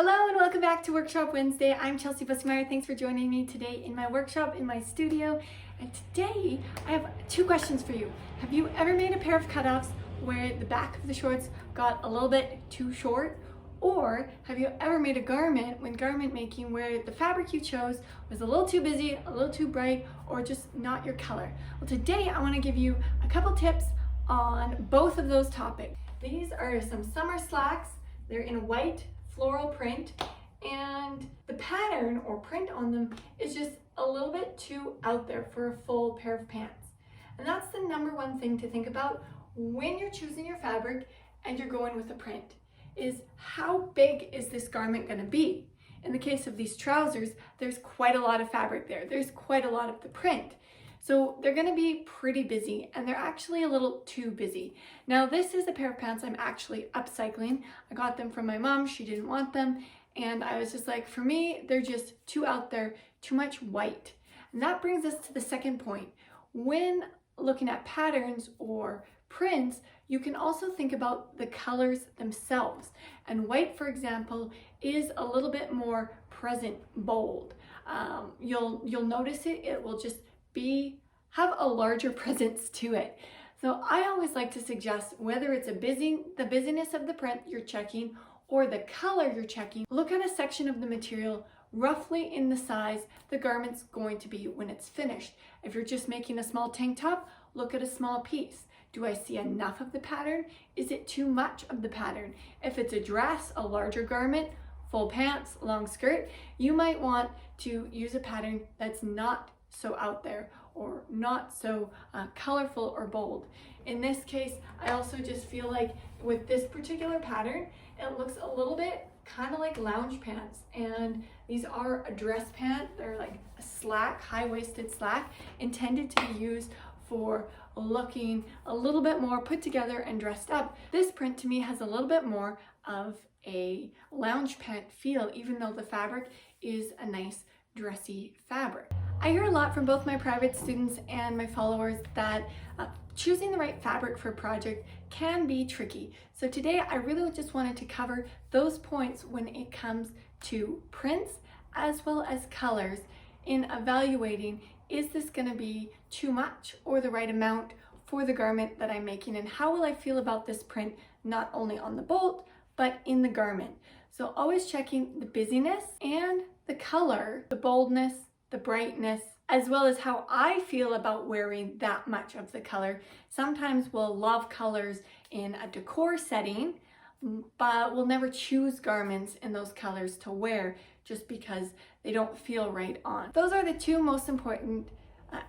Hello and welcome back to Workshop Wednesday. I'm Chelsea Busmeyer. Thanks for joining me today in my workshop, in my studio. And today I have two questions for you. Have you ever made a pair of cutoffs where the back of the shorts got a little bit too short? Or have you ever made a garment when garment making where the fabric you chose was a little too busy, a little too bright, or just not your color? Well, today I want to give you a couple tips on both of those topics. These are some summer slacks. They're in a white floral print, and the pattern or print on them is just a little bit too out there for a full pair of pants. And that's the number one thing to think about when you're choosing your fabric and you're going with a print, is how big is this garment going to be? In the case of these trousers, there's quite a lot of fabric there. There's quite a lot of the print. So they're gonna be pretty busy, and they're actually a little too busy. Now this is a pair of pants I'm actually upcycling. I got them from my mom, she didn't want them, and I was just like, for me, they're just too out there, too much white. And that brings us to the second point. When looking at patterns or prints, you can also think about the colors themselves. And white, for example, is a little bit more present, bold. You'll notice it will just have a larger presence to it. So I always like to suggest, whether it's the busyness of the print you're checking or the color you're checking, look at a section of the material roughly in the size the garment's going to be when it's finished. If you're just making a small tank top, look at a small piece. Do I see enough of the pattern? Is it too much of the pattern? If it's a dress, a larger garment, full pants, long skirt, you might want to use a pattern that's not so out there or not so colorful or bold. In this case, I also just feel like with this particular pattern, it looks a little bit kind of like lounge pants, and these are a dress pant. They're like a slack, high-waisted slack, intended to be used for looking a little bit more put together and dressed up. This print to me has a little bit more of a lounge pant feel, even though the fabric is a nice dressy fabric. I hear a lot from both my private students and my followers that choosing the right fabric for a project can be tricky. So today I really just wanted to cover those points when it comes to prints as well as colors in evaluating, is this going to be too much or the right amount for the garment that I'm making, and how will I feel about this print not only on the bolt but in the garment. So always checking the busyness and the color, the boldness, the brightness, as well as how I feel about wearing that much of the color. Sometimes we'll love colors in a decor setting, but we'll never choose garments in those colors to wear just because they don't feel right on. Those are the two most important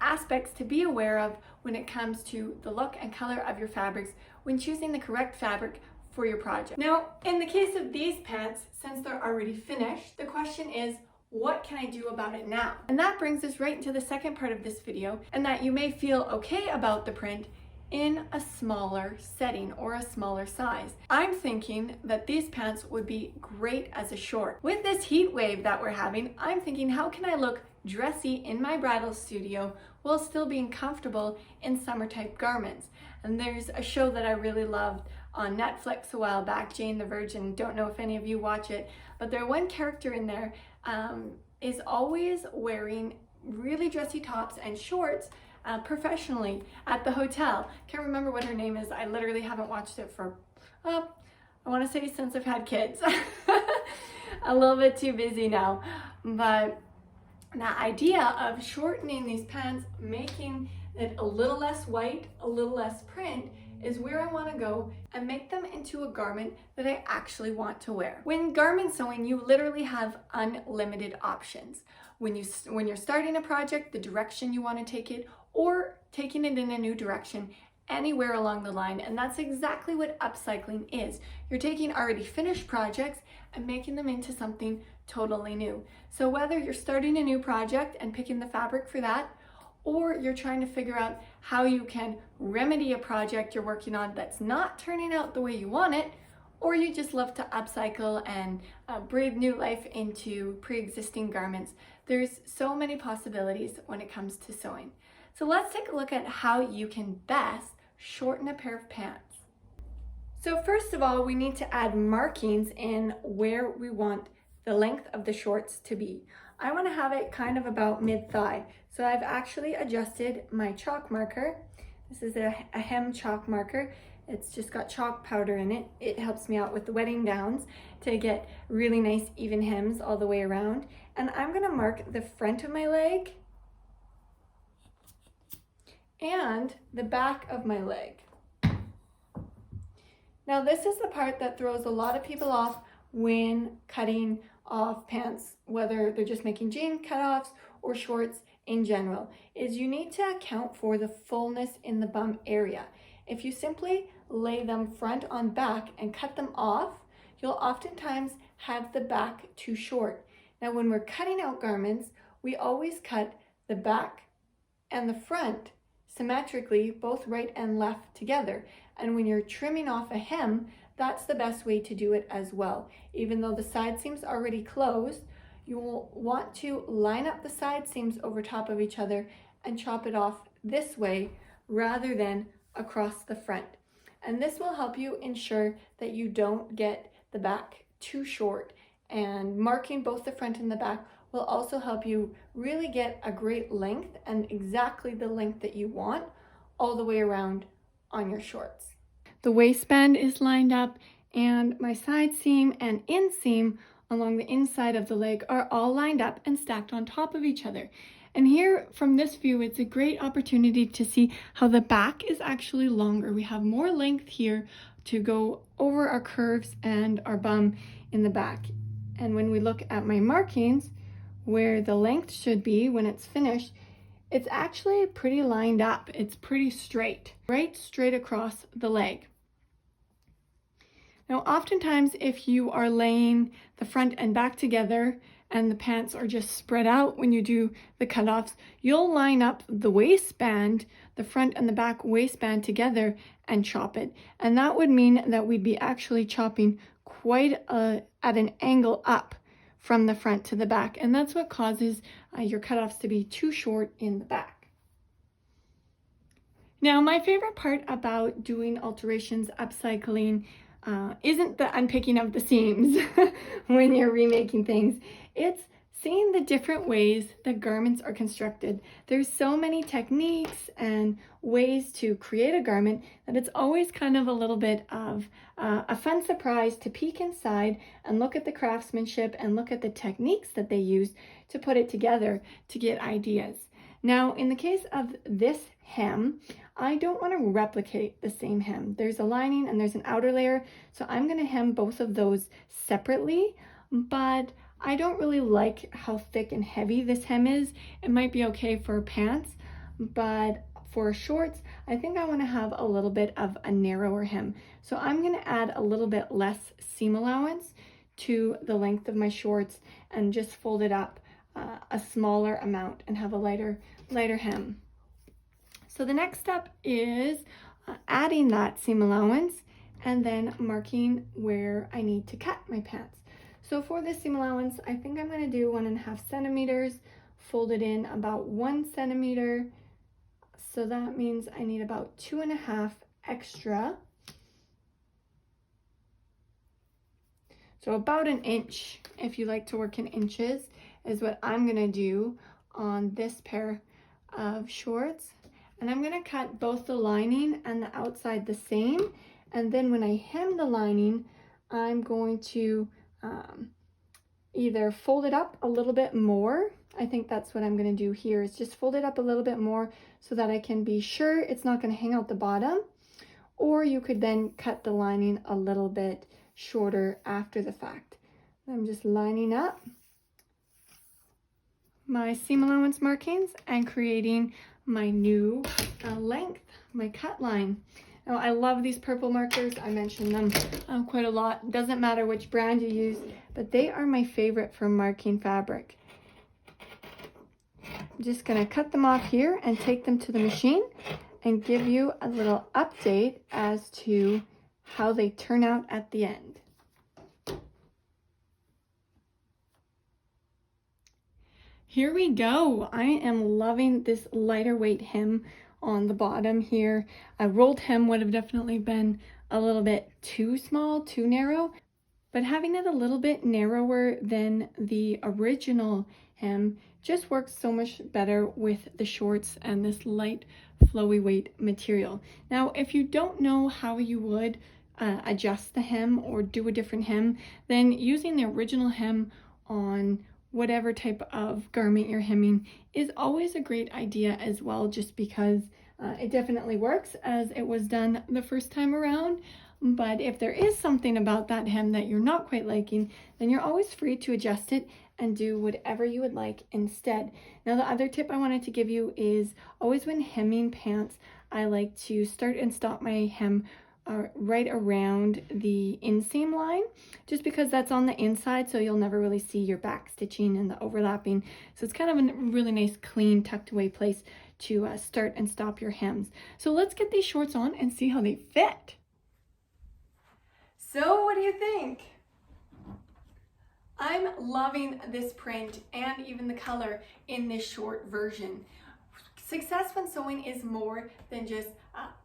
aspects to be aware of when it comes to the look and color of your fabrics when choosing the correct fabric for your project. Now, in the case of these pants, since they're already finished, the question is, what can I do about it now? And that brings us right into the second part of this video, and that you may feel okay about the print in a smaller setting or a smaller size. I'm thinking that these pants would be great as a short. With this heat wave that we're having, I'm thinking, how can I look dressy in my bridal studio while still being comfortable in summer type garments? And there's a show that I really loved on Netflix a while back, Jane the Virgin. Don't know if any of you watch it, but there one character in there is always wearing really dressy tops and shorts professionally at the hotel. Can't remember what her name is. I literally haven't watched it for, I want to say since I've had kids. A little bit too busy now. But the idea of shortening these pants, making it a little less white, a little less print, is where I want to go and make them into a garment that I actually want to wear. When garment sewing, you literally have unlimited options. When you're starting a project, the direction you want to take it, or taking it in a new direction anywhere along the line. And that's exactly what upcycling is. You're taking already finished projects and making them into something totally new. So whether you're starting a new project and picking the fabric for that, or you're trying to figure out how you can remedy a project you're working on that's not turning out the way you want it, or you just love to upcycle and breathe new life into pre-existing garments, there's so many possibilities when it comes to sewing. So let's take a look at how you can best shorten a pair of pants. So first of all, we need to add markings in where we want the length of the shorts to be. I want to have it kind of about mid-thigh. So I've actually adjusted my chalk marker. This is a hem chalk marker. It's just got chalk powder in it. It helps me out with the wedding gowns to get really nice even hems all the way around. And I'm gonna mark the front of my leg and the back of my leg. Now this is the part that throws a lot of people off when cutting off pants, whether they're just making jean cutoffs or shorts in general, is you need to account for the fullness in the bum area. If you simply lay them front on back and cut them off, you'll oftentimes have the back too short. Now when we're cutting out garments, we always cut the back and the front symmetrically, both right and left together. And when you're trimming off a hem, that's the best way to do it as well. Even though the side seams are already closed, you will want to line up the side seams over top of each other and chop it off this way rather than across the front. And this will help you ensure that you don't get the back too short. And marking both the front and the back will also help you really get a great length and exactly the length that you want all the way around on your shorts. The waistband is lined up and my side seam and inseam along the inside of the leg are all lined up and stacked on top of each other. And here from this view, it's a great opportunity to see how the back is actually longer. We have more length here to go over our curves and our bum in the back. And when we look at my markings, where the length should be when it's finished, it's actually pretty lined up. It's pretty straight, right straight across the leg. Now, oftentimes if you are laying the front and back together and the pants are just spread out when you do the cutoffs, you'll line up the waistband, the front and the back waistband together and chop it. And that would mean that we'd be actually chopping quite at an angle up from the front to the back. And that's what causes your cutoffs to be too short in the back. Now, my favorite part about doing alterations, upcycling, isn't the unpicking of the seams when you're remaking things. It's seeing the different ways that garments are constructed. There's so many techniques and ways to create a garment that it's always kind of a little bit of a fun surprise to peek inside and look at the craftsmanship and look at the techniques that they use to put it together to get ideas. Now, in the case of this hem, I don't want to replicate the same hem. There's a lining and there's an outer layer, so I'm going to hem both of those separately, but I don't really like how thick and heavy this hem is. It might be okay for pants, but for shorts, I think I want to have a little bit of a narrower hem. So I'm going to add a little bit less seam allowance to the length of my shorts and just fold it up a smaller amount and have a lighter hem. So the next step is adding that seam allowance and then marking where I need to cut my pants. So for this seam allowance, I think I'm going to do 1.5 centimeters, fold it in about 1 centimeter. So that means I need about 2.5 extra. So about 1 inch, if you like to work in inches, is what I'm going to do on this pair of shorts. And I'm going to cut both the lining and the outside the same. And then when I hem the lining, I'm going to either fold it up a little bit more. I think that's what I'm going to do here, is just fold it up a little bit more so that I can be sure it's not going to hang out the bottom. Or you could then cut the lining a little bit shorter after the fact. I'm just lining up my seam allowance markings and creating my new length, my cut line. Now, I love these purple markers. I mentioned them quite a lot. Doesn't matter which brand you use, but they are my favorite for marking fabric. I'm just going to cut them off here and take them to the machine and give you a little update as to how they turn out at the end. Here we go. I am loving this lighter weight hem on the bottom here. A rolled hem would have definitely been a little bit too small, too narrow. but having it a little bit narrower than the original hem just works so much better with the shorts and this light flowy weight material. Now, if you don't know how you would adjust the hem or do a different hem, then using the original hem on whatever type of garment you're hemming is always a great idea as well, just because it definitely works as it was done the first time around. But if there is something about that hem that you're not quite liking, then you're always free to adjust it and do whatever you would like instead. Now, the other tip I wanted to give you is always when hemming pants, I like to start and stop my hem right around the inseam line, just because that's on the inside, so you'll never really see your back stitching and the overlapping. So it's kind of a really nice, clean, tucked away place to start and stop your hems. So let's get these shorts on and see how they fit. So what do you think? I'm loving this print and even the color in this short version. Success when sewing is more than just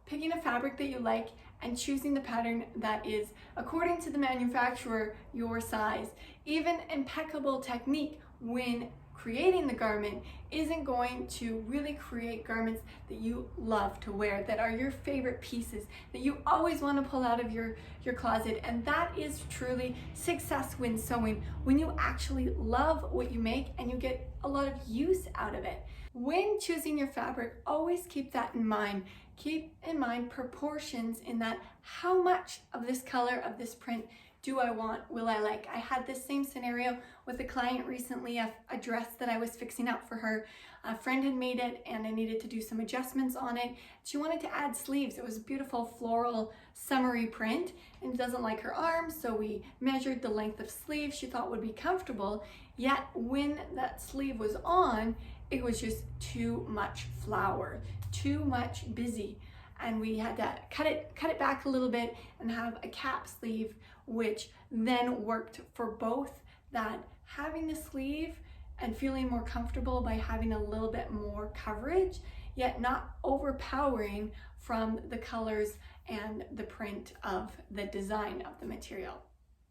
picking a fabric that you like and choosing the pattern that is, according to the manufacturer, your size. Even impeccable technique when creating the garment isn't going to really create garments that you love to wear, that are your favorite pieces, that you always want to pull out of your closet. And that is truly success when sewing, when you actually love what you make and you get a lot of use out of it. When choosing your fabric, always keep that in mind. Keep in mind proportions, in that how much of this color, of this print, do I want, will I like? I had this same scenario with a client recently, a dress that I was fixing up for her. A friend had made it and I needed to do some adjustments on it. She wanted to add sleeves. It was a beautiful floral summery print and it doesn't like her arms, so we measured the length of sleeve she thought would be comfortable, yet when that sleeve was on, it was just too much flower, too much busy. And we had to cut it back a little bit and have a cap sleeve, which then worked for both that having the sleeve and feeling more comfortable by having a little bit more coverage, yet not overpowering from the colors and the print of the design of the material.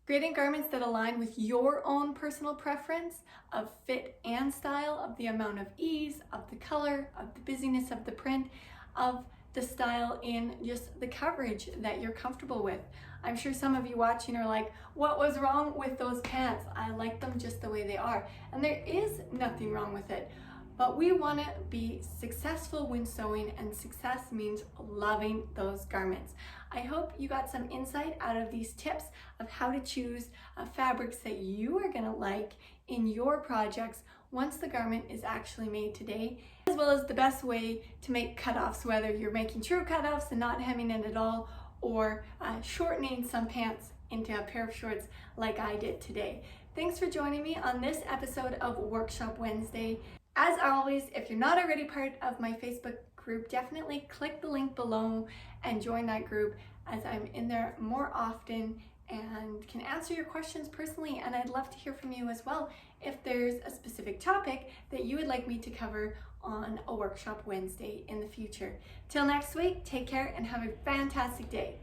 Creating garments that align with your own personal preference of fit and style, of the amount of ease, of the color, of the busyness of the print, of the style in just the coverage that you're comfortable with. I'm sure some of you watching are like, what was wrong with those pants? I like them just the way they are. And there is nothing wrong with it. But we want to be successful when sewing, and success means loving those garments. I hope you got some insight out of these tips of how to choose fabrics that you are going to like in your projects once the garment is actually made today, as well as the best way to make cutoffs, whether you're making true cutoffs and not hemming it at all, or shortening some pants into a pair of shorts like I did today. Thanks for joining me on this episode of Workshop Wednesday. As always, if you're not already part of my Facebook group, definitely click the link below and join that group, as I'm in there more often and can answer your questions personally. And I'd love to hear from you as well if there's a specific topic that you would like me to cover on a Workshop Wednesday in the future. Till next week, take care and have a fantastic day.